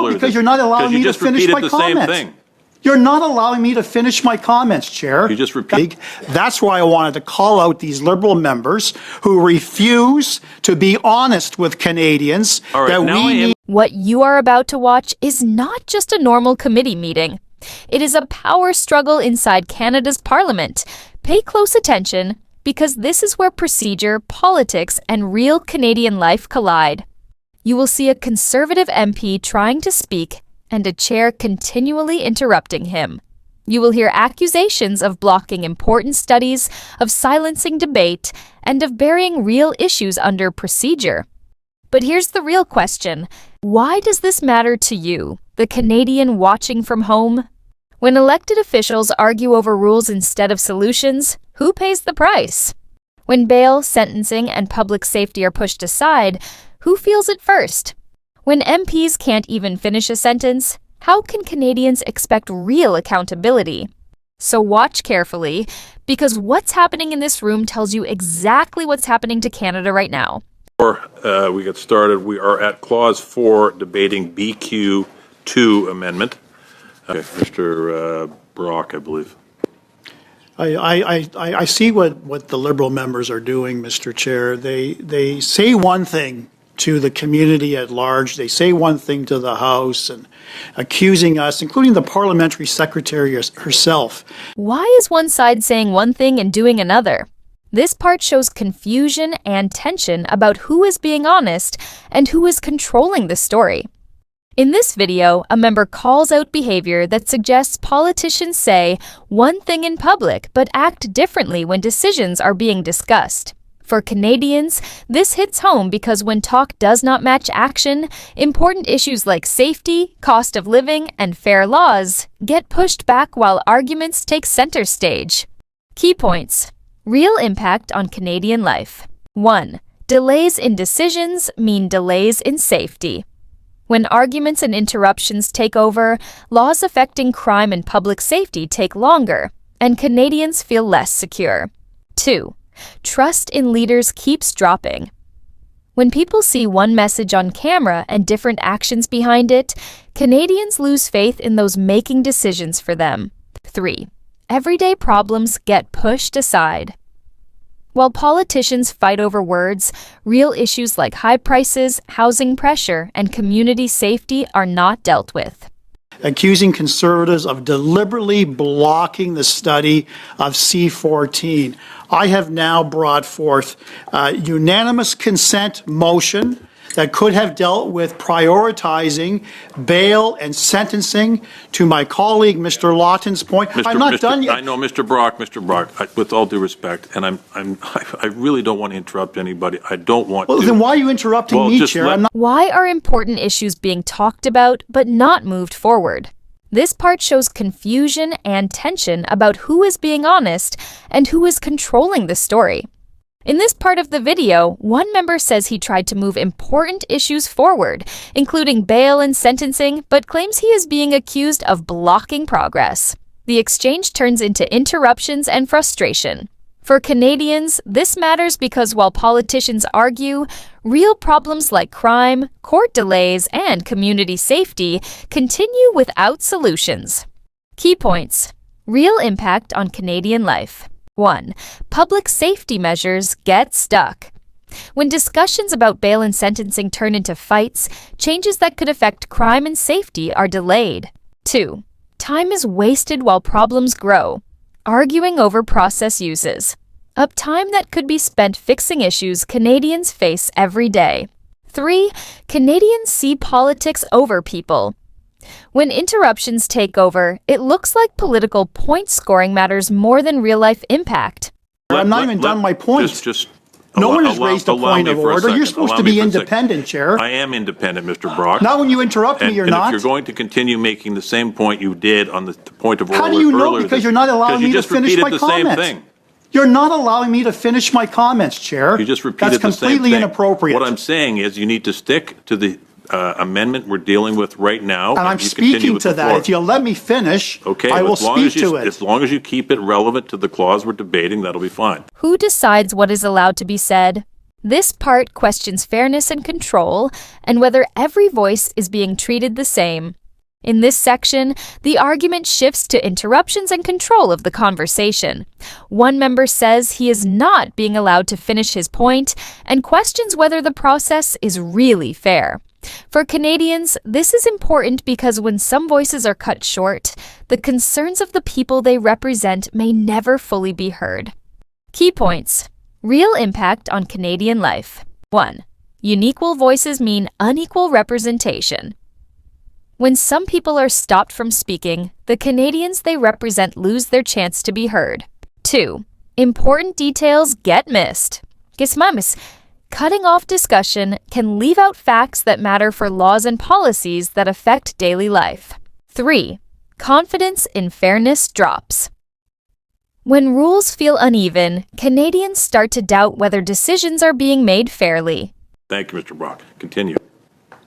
earlier because you're not allowing me to finish my comments. Same thing. You're not allowing me to finish my comments, Chair. You just repeat. That's why I wanted to call out these Liberal members who refuse to be honest with Canadians. All right, that now we need. What you are about to watch is not just a normal committee meeting. It is a power struggle inside Canada's Parliament. Pay close attention, because this is where procedure, politics, and real Canadian life collide. You will see a Conservative MP trying to speak and a chair continually interrupting him. You will hear accusations of blocking important studies, of silencing debate, and of burying real issues under procedure. But here's the real question. Why does this matter to you, the Canadian watching from home? When elected officials argue over rules instead of solutions, who pays the price? When bail, sentencing, and public safety are pushed aside, who feels it first? When MPs can't even finish a sentence, how can Canadians expect real accountability? So watch carefully, because what's happening in this room tells you exactly what's happening to Canada right now. Before we get started, we are at Clause 4, debating BQ2 amendment. Okay, Mr. Brock, I believe. I see what the Liberal members are doing, Mr. Chair. They say one thing to the community at large. They say one thing to the House and accusing us, including the parliamentary secretary herself. Why is one side saying one thing and doing another? This part shows confusion and tension about who is being honest and who is controlling the story. In this video, a member calls out behavior that suggests politicians say one thing in public but act differently when decisions are being discussed. For Canadians, this hits home because when talk does not match action, important issues like safety, cost of living, and fair laws get pushed back while arguments take center stage. Key points. Real impact on Canadian life. 1. Delays in decisions mean delays in safety. When arguments and interruptions take over, laws affecting crime and public safety take longer, and Canadians feel less secure. 2. Trust in leaders keeps dropping. When people see one message on camera and different actions behind it, Canadians lose faith in those making decisions for them. 3. Everyday problems get pushed aside. While politicians fight over words, real issues like high prices, housing pressure, and community safety are not dealt with. Accusing Conservatives of deliberately blocking the study of C-14. I have now brought forth a unanimous consent motion that could have dealt with prioritizing bail and sentencing. To my colleague, Mr. Lawton's point, I'm not done yet. I know, Mr. Brock, with all due respect, and I really don't want to interrupt anybody. I don't want to. Well, then why are you interrupting me, Chair? Why are important issues being talked about but not moved forward? This part shows confusion and tension about who is being honest and who is controlling the story. In this part of the video, one member says he tried to move important issues forward, including bail and sentencing, but claims he is being accused of blocking progress. The exchange turns into interruptions and frustration. For Canadians, this matters because while politicians argue, real problems like crime, court delays, and community safety continue without solutions. Key points. Real impact on Canadian life. 1. Public safety measures get stuck. When discussions about bail and sentencing turn into fights, changes that could affect crime and safety are delayed. 2. Time is wasted while problems grow. Arguing over process uses. Up time that could be spent fixing issues Canadians face every day. 3. Canadians see politics over people. When interruptions take over, it looks like political point scoring matters more than real-life impact. I'm not even done my point. No one has raised a point of order. You're supposed to be independent, Chair. I am independent, Mr. Brock. Not when you interrupt me, you're not. And if you're going to continue making the same point you did on the point of order earlier. How do you know? Because you're not allowing me to finish my comments. Because you just repeated the same thing. You're not allowing me to finish my comments, Chair. You just repeated the same thing. That's completely inappropriate. What I'm saying is you need to stick to the amendment we're dealing with right now. And I'm speaking to that. If you'll let me finish, okay, I will speak to it. As long as you keep it relevant to the clause we're debating, that'll be fine. Who decides what is allowed to be said? This part questions fairness and control and whether every voice is being treated the same. In this section, the argument shifts to interruptions and control of the conversation. One member says he is not being allowed to finish his point and questions whether the process is really fair. For Canadians, this is important because when some voices are cut short, the concerns of the people they represent may never fully be heard. Key points. Real impact on Canadian life. 1. Unequal voices mean unequal representation. When some people are stopped from speaking, the Canadians they represent lose their chance to be heard. 2. Important details get missed. Gismamis, cutting off discussion can leave out facts that matter for laws and policies that affect daily life. 3. Confidence in fairness drops. When rules feel uneven, Canadians start to doubt whether decisions are being made fairly. Thank you, Mr. Brock. Continue.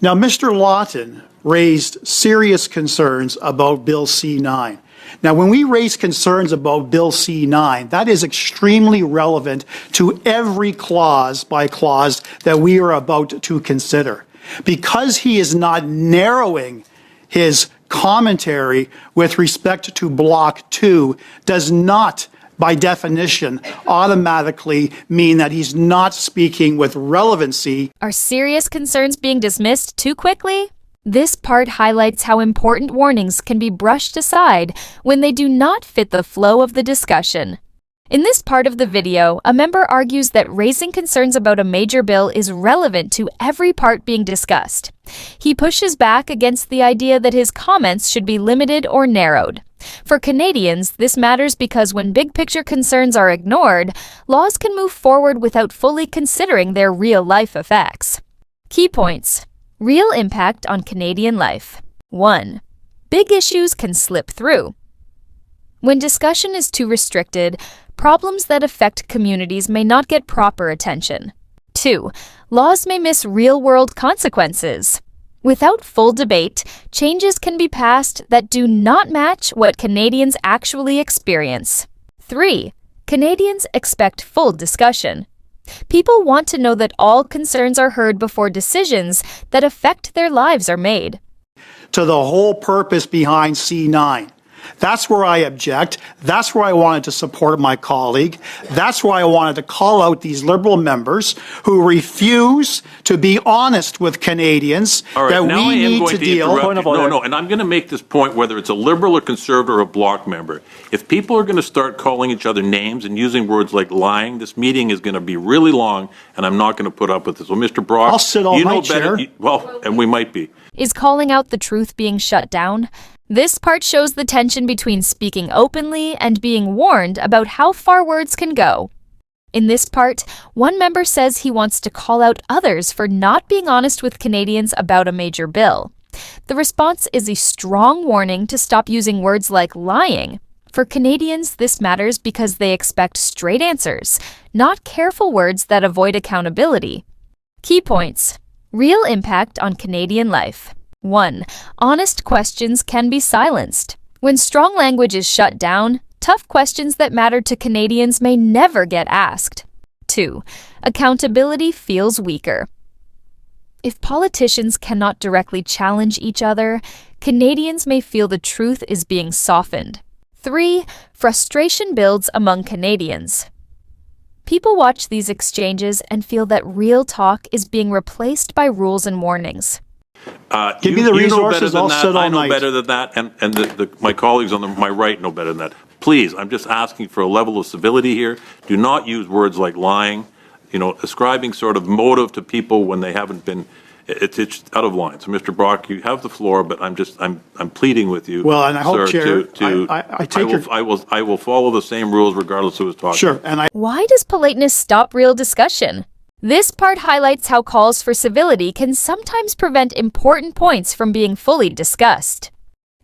Now, Mr. Lawton raised serious concerns about Bill C-9. Now, when we raise concerns about Bill C-9, that is extremely relevant to every clause by clause that we are about to consider. Because he is not narrowing his commentary with respect to Block 2 does not, by definition, automatically mean that he's not speaking with relevancy. Are serious concerns being dismissed too quickly? This part highlights how important warnings can be brushed aside when they do not fit the flow of the discussion. In this part of the video, a member argues that raising concerns about a major bill is relevant to every part being discussed. He pushes back against the idea that his comments should be limited or narrowed. For Canadians, this matters because when big-picture concerns are ignored, laws can move forward without fully considering their real-life effects. Key points. Real impact on Canadian life. 1. Big issues can slip through. When discussion is too restricted, problems that affect communities may not get proper attention. 2. Laws may miss real-world consequences. Without full debate, changes can be passed that do not match what Canadians actually experience. 3. Canadians expect full discussion. People want to know that all concerns are heard before decisions that affect their lives are made. To the whole purpose behind C-9. That's where I object. That's where I wanted to support my colleague. That's why I wanted to call out these Liberal members who refuse to be honest with Canadians that we need to deal. And I'm going to make this point whether it's a Liberal or Conservative or a Bloc member. If people are going to start calling each other names and using words like lying, this meeting is going to be really long, and I'm not going to put up with this. Well, Mr. Brock, I'll sit all night, Chair. And we might be. Is calling out the truth being shut down? This part shows the tension between speaking openly and being warned about how far words can go. In this part, one member says he wants to call out others for not being honest with Canadians about a major bill. The response is a strong warning to stop using words like lying. For Canadians, this matters because they expect straight answers, not careful words that avoid accountability. Key points. Real impact on Canadian life. 1. Honest questions can be silenced. When strong language is shut down, tough questions that matter to Canadians may never get asked. 2. Accountability feels weaker. If politicians cannot directly challenge each other, Canadians may feel the truth is being softened. 3. Frustration builds among Canadians. People watch these exchanges and feel that real talk is being replaced by rules and warnings. Give me the resources, I'll sit all night. I know better than that, and my colleagues on my right know better than that. Please, I'm just asking for a level of civility here. Do not use words like lying, ascribing sort of motive to people when they haven't been. It's out of line. So, Mr. Brock, you have the floor, but I'm pleading with you. Well, and I hope, sir, Chair, I will follow the same rules regardless of who is talking. Sure, Why does politeness stop real discussion? This part highlights how calls for civility can sometimes prevent important points from being fully discussed.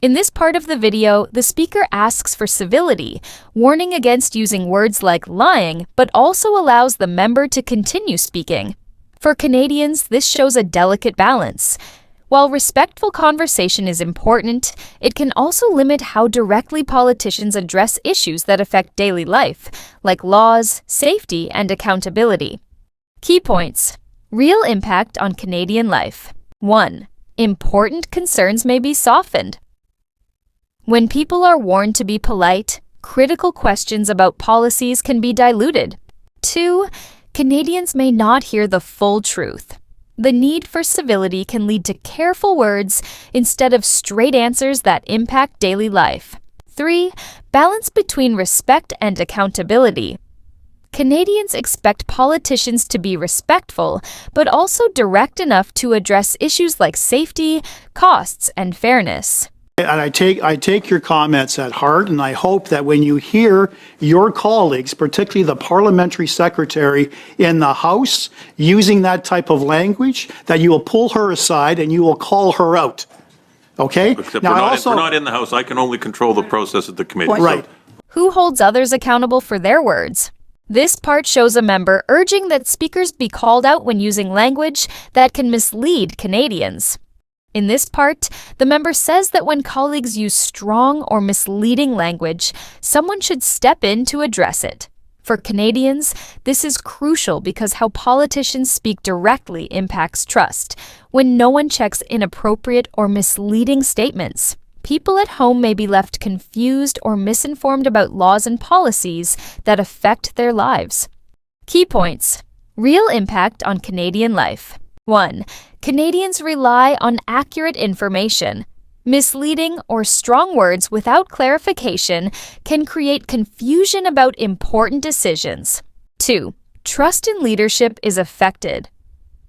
In this part of the video, the speaker asks for civility, warning against using words like lying, but also allows the member to continue speaking. For Canadians, this shows a delicate balance. While respectful conversation is important, it can also limit how directly politicians address issues that affect daily life, like laws, safety, and accountability. Key points. Real impact on Canadian life. 1. Important concerns may be softened. When people are warned to be polite, critical questions about policies can be diluted. 2. Canadians may not hear the full truth. The need for civility can lead to careful words instead of straight answers that impact daily life. 3. Balance between respect and accountability. Canadians expect politicians to be respectful, but also direct enough to address issues like safety, costs, and fairness. And I take your comments at heart, and I hope that when you hear your colleagues, particularly the parliamentary secretary in the House, using that type of language, that you will pull her aside and you will call her out. Okay? Except Now, we're not in the House. I can only control the process at the committee. Right. So Who holds others accountable for their words? This part shows a member urging that speakers be called out when using language that can mislead Canadians. In this part, the member says that when colleagues use strong or misleading language, someone should step in to address it. For Canadians, this is crucial because how politicians speak directly impacts trust. When no one checks inappropriate or misleading statements, people at home may be left confused or misinformed about laws and policies that affect their lives. Key points. Real impact on Canadian life. 1. Canadians rely on accurate information. Misleading or strong words without clarification can create confusion about important decisions. 2. Trust in leadership is affected.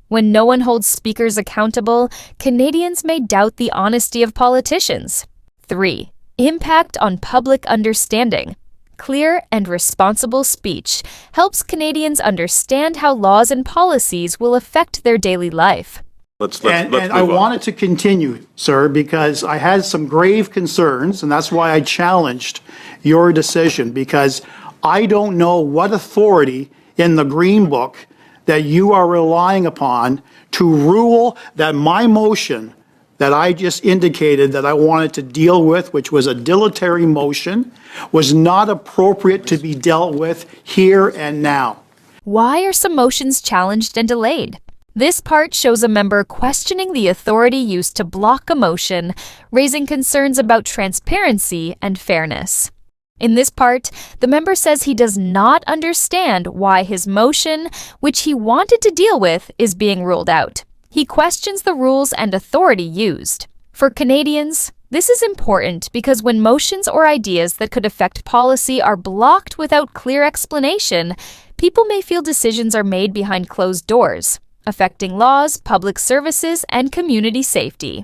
When no one holds speakers accountable, Canadians may doubt the honesty of politicians. 3. Impact on public understanding. Clear and responsible speech helps Canadians understand how laws and policies will affect their daily life. let's And move I on. wanted to continue, sir, because I had some grave concerns, and that's why I challenged your decision, because I don't know what authority in the Green Book that you are relying upon to rule that my motion that I just indicated that I wanted to deal with, which was a dilatory motion, was not appropriate to be dealt with here and now. Why are some motions challenged and delayed? This part shows a member questioning the authority used to block a motion, raising concerns about transparency and fairness. In this part, the member says he does not understand why his motion, which he wanted to deal with, is being ruled out. He questions the rules and authority used. For Canadians, this is important because when motions or ideas that could affect policy are blocked without clear explanation, people may feel decisions are made behind closed doors, affecting laws, public services, and community safety.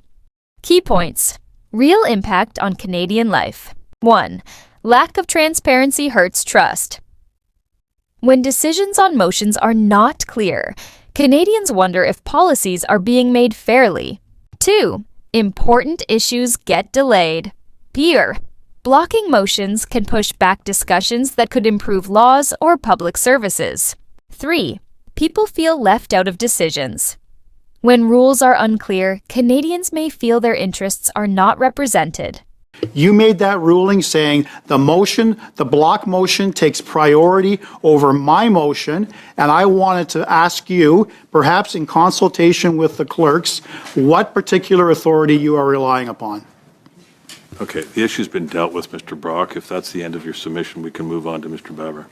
Key points. Real impact on Canadian life. 1. Lack of transparency hurts trust. When decisions on motions are not clear, Canadians wonder if policies are being made fairly. 2. Important issues get delayed. Peer. Blocking motions can push back discussions that could improve laws or public services. 3. People feel left out of decisions. When rules are unclear, Canadians may feel their interests are not represented. You made that ruling saying the motion, the block motion takes priority over my motion, and I wanted to ask you, perhaps in consultation with the clerks, what particular authority you are relying upon. Okay, the issue's been dealt with, Mr. Brock. If that's the end of your submission, we can move on to Mr. Baber.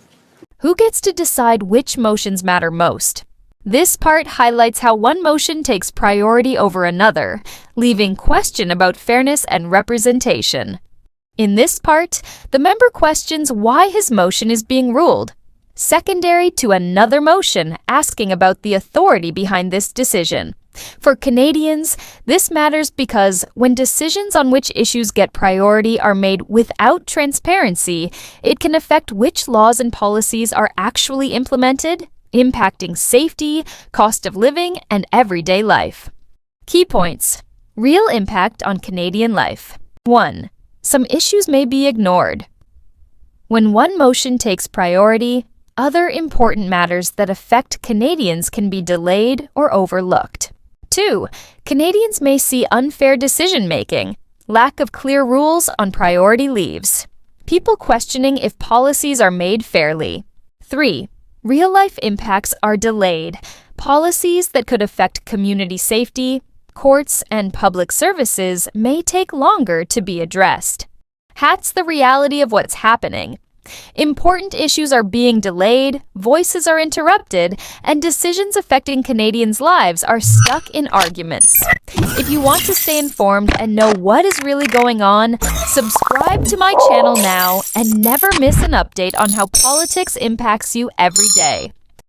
Who gets to decide which motions matter most? This part highlights how one motion takes priority over another, leaving question about fairness and representation. In this part, the member questions why his motion is being ruled, secondary to another motion asking about the authority behind this decision. For Canadians, this matters because when decisions on which issues get priority are made without transparency, it can affect which laws and policies are actually implemented, impacting safety, cost of living, and everyday life. Key points. Real impact on Canadian life. 1. Some issues may be ignored. When one motion takes priority, other important matters that affect Canadians can be delayed or overlooked. 2. Canadians may see unfair decision-making, lack of clear rules on priority leaves, people questioning if policies are made fairly. 3. Real-life impacts are delayed. Policies that could affect community safety, courts, and public services may take longer to be addressed. That's the reality of what's happening. Important issues are being delayed, voices are interrupted, and decisions affecting Canadians' lives are stuck in arguments. If you want to stay informed and know what is really going on, subscribe to my channel now and never miss an update on how politics impacts you every day.